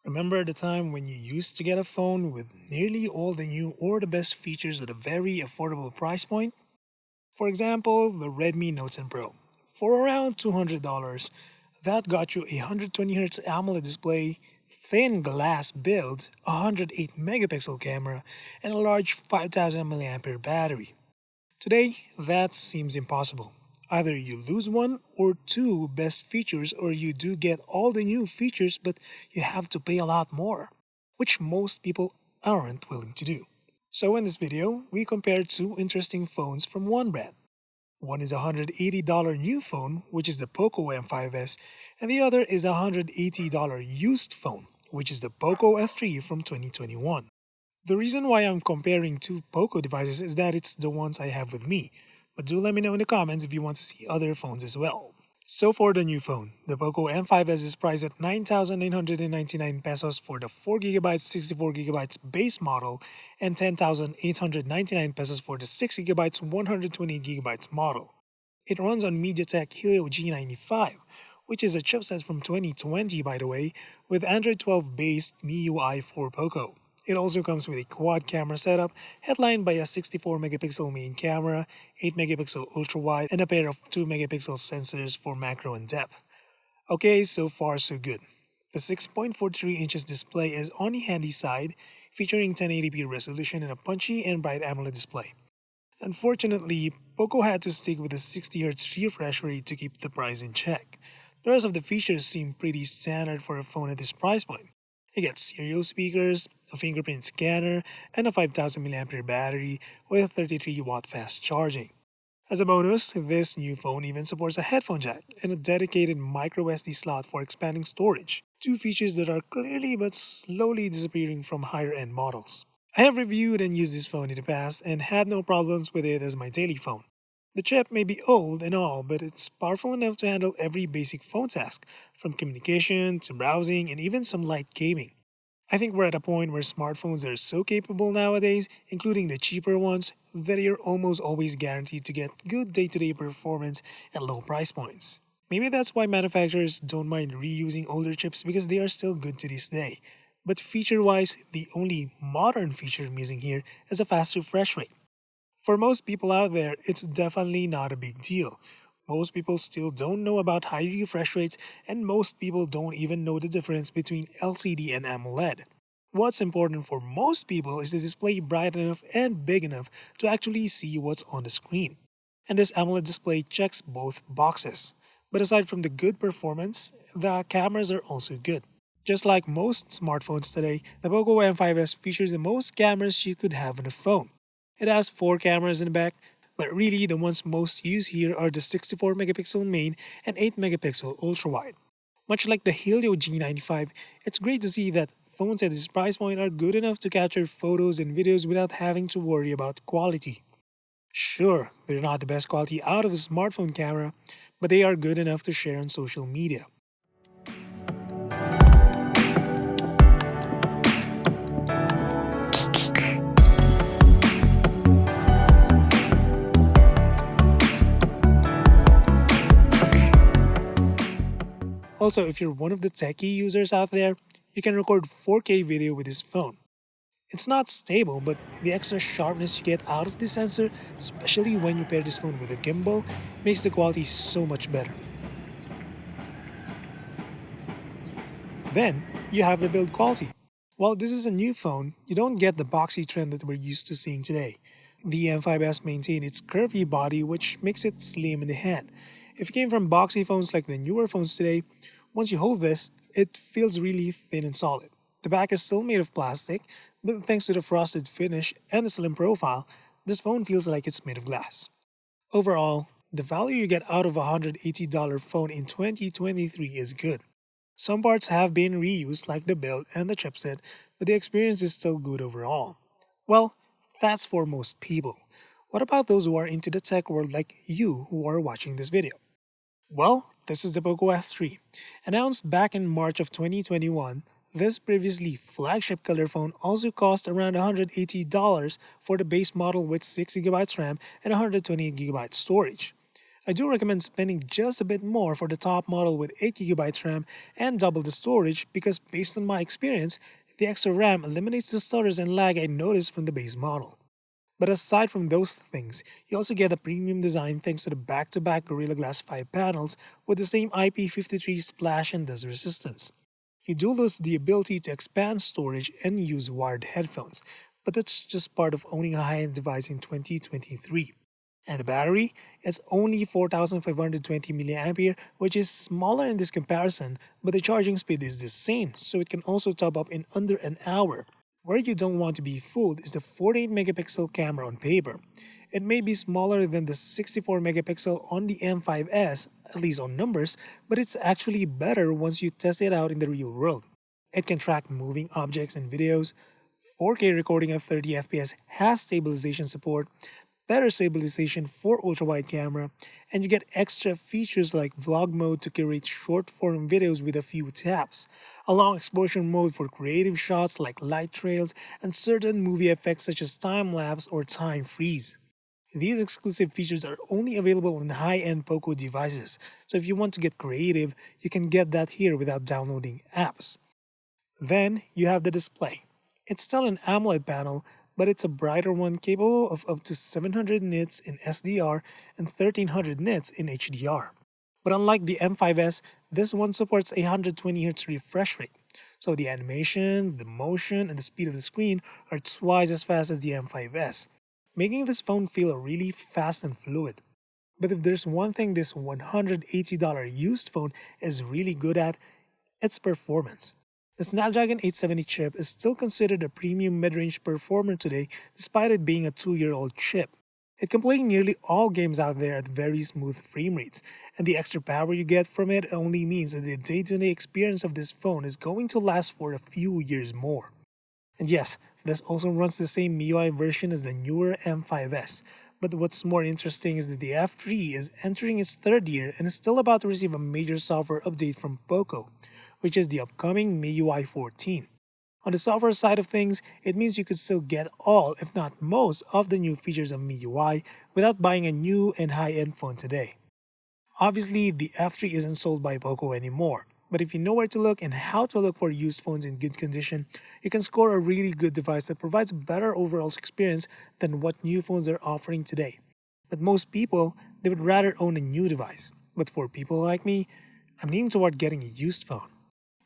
Remember the time when you used to get a phone with nearly all the new or the best features at a very affordable price point? For example, the Redmi Note 10 Pro. For around $200, that got you a 120Hz AMOLED display, thin glass build, a 108 megapixel camera, and a large 5000 mAh battery. Today, that seems impossible. Either you lose one or two best features, or you do get all the new features but you have to pay a lot more, which most people aren't willing to do. So in this video, we compare two interesting phones from one brand. One is a $180 new phone, which is the Poco M5S, and the other is a $180 used phone, which is the Poco F3 from 2021. The reason why I'm comparing two Poco devices is that it's the ones I have with me, but do let me know in the comments if you want to see other phones as well. So for the new phone, the Poco M5S is priced at 9,999 pesos for the 4GB 64GB base model and 10,899 pesos for the 6GB 128GB model. It runs on MediaTek Helio G95, which is a chipset from 2020 by the way, with Android 12 based MIUI for Poco. It also comes with a quad camera setup headlined by a 64 megapixel main camera, 8 megapixel ultra wide, and a pair of 2 megapixel sensors for macro and depth. Okay, so far so good. The 6.43 inches display is on the handy side, featuring 1080p resolution and a punchy and bright AMOLED display. Unfortunately, Poco had to stick with a 60Hz refresh rate to keep the price in check. The rest of the features seem pretty standard for a phone at this price point. You get stereo speakers, a fingerprint scanner, and a 5000 mAh battery with 33-watt fast charging. As a bonus, this new phone even supports a headphone jack and a dedicated microSD slot for expanding storage, two features that are clearly but slowly disappearing from higher-end models. I have reviewed and used this phone in the past and had no problems with it as my daily phone. The chip may be old and all, but it's powerful enough to handle every basic phone task, from communication to browsing and even some light gaming. I think we're at a point where smartphones are so capable nowadays, including the cheaper ones, that you're almost always guaranteed to get good day-to-day performance at low price points. Maybe that's why manufacturers don't mind reusing older chips because they are still good to this day. But feature-wise, the only modern feature missing here is a fast refresh rate. For most people out there, it's definitely not a big deal. Most people still don't know about high refresh rates, and most people don't even know the difference between LCD and AMOLED. What's important for most people is the display bright enough and big enough to actually see what's on the screen. And this AMOLED display checks both boxes. But aside from the good performance, the cameras are also good. Just like most smartphones today, the Poco M5S features the most cameras you could have on a phone. It has 4 cameras in the back, but really the ones most used here are the 64 megapixel main and 8 megapixel ultra wide. Much like the Helio G95, it's great to see that phones at this price point are good enough to capture photos and videos without having to worry about quality. Sure, they're not the best quality out of a smartphone camera, but they are good enough to share on social media. Also, if you're one of the techie users out there, you can record 4K video with this phone. It's not stable, but the extra sharpness you get out of the sensor, especially when you pair this phone with a gimbal, makes the quality so much better. Then, you have the build quality. While this is a new phone, you don't get the boxy trend that we're used to seeing today. The M5S maintained its curvy body, which makes it slim in the hand. If you came from boxy phones like the newer phones today, once you hold this, it feels really thin and solid. The back is still made of plastic, but thanks to the frosted finish and the slim profile, this phone feels like it's made of glass. Overall, the value you get out of a $180 phone in 2023 is good. Some parts have been reused like the build and the chipset, but the experience is still good overall. Well, that's for most people. What about those who are into the tech world like you who are watching this video? Well, this is the Poco F3. Announced back in March of 2021, this previously flagship color phone also cost around $180 for the base model with 6GB RAM and 128GB storage. I do recommend spending just a bit more for the top model with 8 GB RAM and double the storage because, based on my experience, the extra RAM eliminates the stutters and lag I noticed from the base model. But aside from those things, you also get a premium design thanks to the back-to-back Gorilla Glass 5 panels with the same IP53 splash and dust resistance. You do lose the ability to expand storage and use wired headphones, but that's just part of owning a high-end device in 2023. And the battery is only 4520 mAh, which is smaller in this comparison, but the charging speed is the same, so it can also top up in under an hour. Where you don't want to be fooled is the 48 megapixel camera on paper. It may be smaller than the 64 megapixel on the M5S, at least on numbers, but it's actually better once you test it out in the real world. It can track moving objects and videos, 4K recording at 30 FPS has stabilization support, better stabilization for ultra-wide camera, and you get extra features like vlog mode to curate short-form videos with a few taps, a long exposure mode for creative shots like light trails, and certain movie effects such as time-lapse or time freeze. These exclusive features are only available on high-end Poco devices, so if you want to get creative, you can get that here without downloading apps. Then you have the display. It's still an AMOLED panel, but it's a brighter one capable of up to 700 nits in SDR and 1300 nits in HDR. But unlike the M5S, this one supports a 120Hz refresh rate, so the animation, the motion, and the speed of the screen are twice as fast as the M5S, making this phone feel really fast and fluid. But if there's one thing this $180 used phone is really good at, it's performance. The Snapdragon 870 chip is still considered a premium mid-range performer today despite it being a 2-year-old chip. It can play nearly all games out there at very smooth frame rates, and the extra power you get from it only means that the day-to-day experience of this phone is going to last for a few years more. And yes, this also runs the same MIUI version as the newer M5S, but what's more interesting is that the F3 is entering its third year and is still about to receive a major software update from Poco, which is the upcoming MIUI 14. On the software side of things, it means you could still get all, if not most, of the new features of MIUI without buying a new and high-end phone today. Obviously, the F3 isn't sold by Poco anymore, but if you know where to look and how to look for used phones in good condition, you can score a really good device that provides a better overall experience than what new phones are offering today. But most people, they would rather own a new device. But for people like me, I'm leaning toward getting a used phone.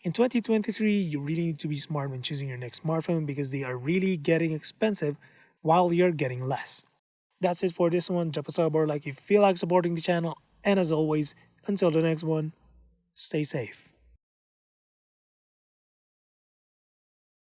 In 2023, you really need to be smart when choosing your next smartphone because they are really getting expensive while you're getting less. That's it for this one. Drop a sub or like if you feel like supporting the channel. And as always, until the next one, stay safe.